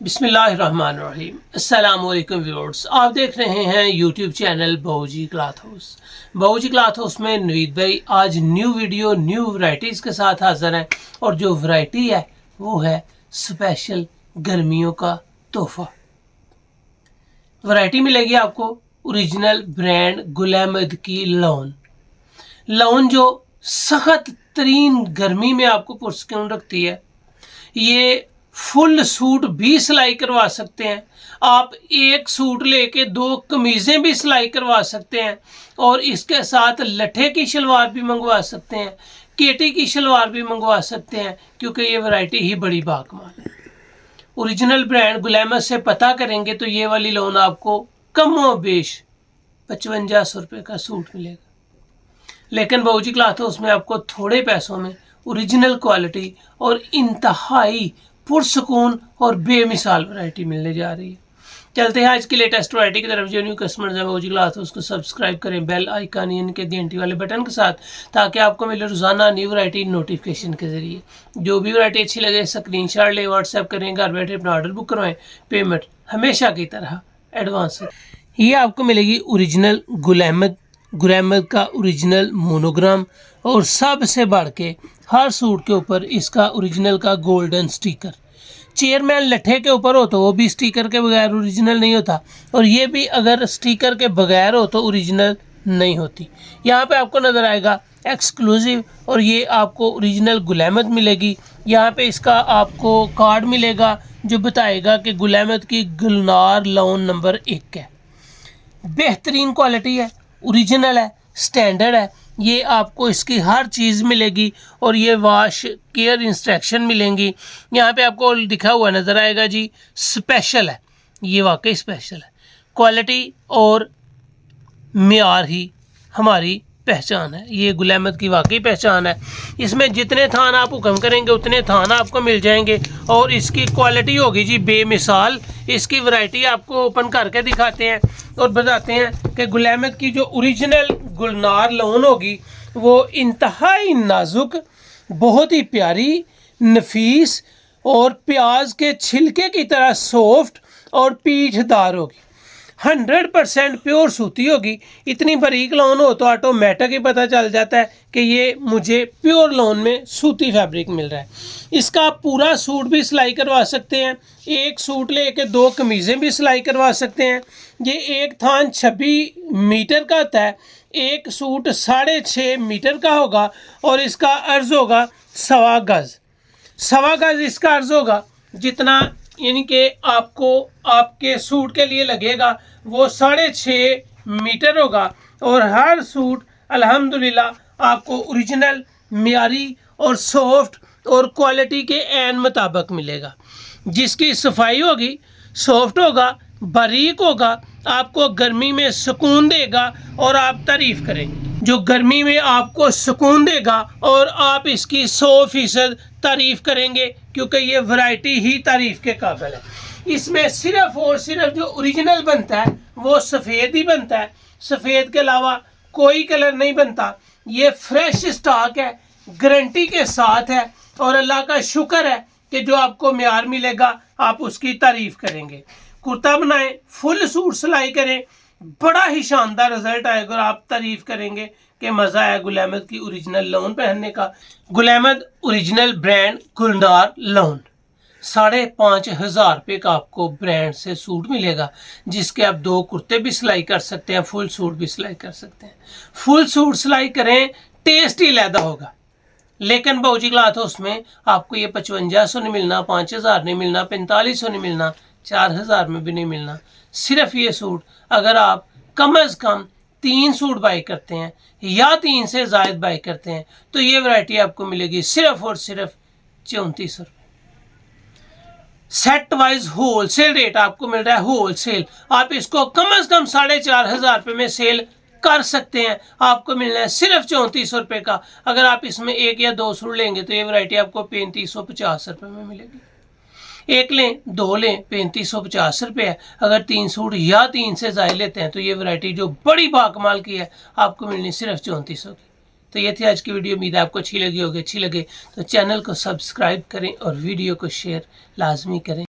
बिस्मिल्लाहिर्रहमानिर्रहीम। अस्सलाम वालेकुम व्यूअर्स, आप देख रहे हैं YouTube channel Bauji cloth house. Bauji cloth house में नवीद भाई आज न्यू वीडियो न्यू वैरायटीज़ के साथ हाजिर हैं और जो वैरायटी है वो है स्पेशल गर्मियों का तोहफा। वैरायटी मिलेगी आपको ओरिजिनल ब्रांड गुल अहमद की लॉन जो सख्त तरीन गर्मी में आपको पुरस्कून रखती है। ये फुल सूट भी सिलाई करवा सकते हैं आप, एक सूट लेके 2 कमीज़ें भी सिलाई करवा सकते हैं और इसके साथ लट्ठे की शलवार भी मंगवा सकते हैं, केटी की शलवार भी मंगवा सकते हैं, क्योंकि ये वैरायटी ही बड़ी बाकमाल है। ओरिजिनल ब्रांड गुल अहमद से पता करेंगे तो ये वाली लोन आपको कम व बेश 5500 रुपये का सूट मिलेगा, लेकिन बाऊजी क्लॉथ हाउस में आपको थोड़े पैसों में ओरिजिनल क्वालिटी और इंतहाई पुरसकून और बेमिसाल वैरायटी मिलने जा रही है। चलते हैं आज की लेटेस्ट वैरायटी की तरफ। जो न्यू कस्टमर्स हैं बाऊजी क्लॉथ हाउस को सब्सक्राइब करें बेल आइकन यानी के घंटी वाले बटन के साथ, ताकि आपको मिले रोज़ाना न्यू वैरायटी नोटिफिकेशन के ज़रिए। जो भी वैरायटी अच्छी लगे स्क्रीनशॉट ले व्हाट्सएप करें, घर बैठे अपना ऑर्डर बुक करवाएं, पेमेंट हमेशा की तरह एडवांस है। ये आपको मिलेगी ओरिजिनल गुल अहमद का ओरिजिनल मोनोग्राम, और सबसे बढ़ के हर सूट के ऊपर इसका ओरिजिनल का गोल्डन स्टिकर। चेयरमैन लट्ठे के ऊपर हो तो वो भी स्टिकर के बगैर ओरिजिनल नहीं होता, और ये भी अगर स्टिकर के बगैर हो तो ओरिजिनल नहीं होती। यहाँ पे आपको नज़र आएगा एक्सक्लूसिव, और ये आपको ओरिजिनल गुल अहमद मिलेगी। यहाँ पे इसका आपको कार्ड मिलेगा जो बताएगा कि गुल अहमद की गुलनार लॉन नंबर 1 है। बेहतरीन क्वालिटी है, ओरिजिनल है, स्टैंडर्ड है। ये आपको इसकी हर चीज़ मिलेगी और ये वॉश केयर इंस्ट्रक्शन मिलेंगी। यहाँ पे आपको लिखा हुआ नज़र आएगा जी स्पेशल है। ये वाकई स्पेशल है, क्वालिटी और मेयार ही हमारी पहचान है। ये गुल अहमद की वाकई पहचान है। इसमें जितने थान आप हुक्म करेंगे उतने थान आपको मिल जाएंगे, और इसकी क्वालिटी होगी जी बेमिसाल। इसकी वैरायटी आपको ओपन करके दिखाते हैं और बताते हैं कि गुल अहमद की जो ओरिजिनल गुलनार लॉन होगी वो इंतहाई नाजुक, बहुत ही प्यारी, नफीस और प्याज के छिलके की तरह सॉफ्ट और पीठदार होगी। 100% प्योर सूती होगी। इतनी बारीक लॉन हो तो ऑटोमेटिक ही पता चल जाता है कि ये मुझे प्योर लॉन में सूती फैब्रिक मिल रहा है। इसका आप पूरा सूट भी सिलाई करवा सकते हैं, एक सूट लेके 2 कमीज़ें भी सिलाई करवा सकते हैं। ये एक थान 26 मीटर का होता है, एक सूट 6.5 मीटर का होगा, और इसका अर्ज़ होगा 1.25 गज इसका अर्ज़ होगा। जितना यानी कि आपको आपके सूट के लिए लगेगा वो 6.5 मीटर होगा, और हर सूट अल्हम्दुलिल्लाह आपको ओरिजिनल, मियारी और सॉफ्ट और क्वालिटी के ऐन मुताबिक मिलेगा। जिसकी सफाई होगी, सॉफ्ट होगा, बारीक होगा, आपको गर्मी में सुकून देगा और आप तारीफ़ करेंगे। जो गर्मी में आपको सुकून देगा और आप इसकी 100% तारीफ़ करेंगे, क्योंकि ये वैरायटी ही तारीफ़ के काबिल है। इसमें सिर्फ और सिर्फ जो ओरिजिनल बनता है वो सफ़ेद ही बनता है, सफ़ेद के अलावा कोई कलर नहीं बनता। ये फ्रेश स्टॉक है, गारंटी के साथ है, और अल्लाह का शुक्र है कि जो आपको म्यार मिलेगा आप उसकी तारीफ़ करेंगे। कुर्ता बनाएं, फुल सूट सिलाई करें, बड़ा ही शानदार रिजल्ट आएगा और आप तारीफ़ करेंगे कि मज़ा आया गुल अहमद की ओरिजिनल लॉन पहनने का। Gul Ahmed original brand Gulnar lawn 5,500 रुपये का आपको ब्रांड से सूट मिलेगा, जिसके आप 2 कुर्ते भी सिलाई कर सकते हैं, फुल सूट भी सिलाई कर सकते हैं। फुल सूट सिलाई करें, टेस्ट ही अलग होगा। लेकिन बाऊजी क्लॉथ हाउस में आपको ये 5500 नहीं मिलना, 5000 नहीं मिलना, 4500 नहीं मिलना, 4000 में भी नहीं मिलना। सिर्फ ये सूट अगर आप कम अज़ कम 3 सूट बाई करते हैं या 3 से ज़ायद बाई करते हैं तो ये वैरायटी आपको मिलेगी सिर्फ और सिर्फ 3400 रुपये। सेट वाइज होलसेल रेट आपको मिल रहा है, होलसेल। आप इसको कम अज़ कम 4500 रुपये में सेल कर सकते हैं, आपको मिलना है सिर्फ 3400 रुपये का। अगर आप इसमें 1 या 2 सूट लेंगे तो ये वैरायटी आपको 3550 रुपये में मिलेगी। 1 लें, 2 लें, 3550 रुपये है। अगर 3 सूट या 3 से ज़्यादा लेते हैं तो ये वैरायटी जो बड़ी बाकमाल की है आपको मिलनी सिर्फ 3400 की। तो ये थी आज की वीडियो। उम्मीद है आपको अच्छी लगी होगी। अच्छी लगे तो चैनल को सब्सक्राइब करें और वीडियो को शेयर लाजमी करें।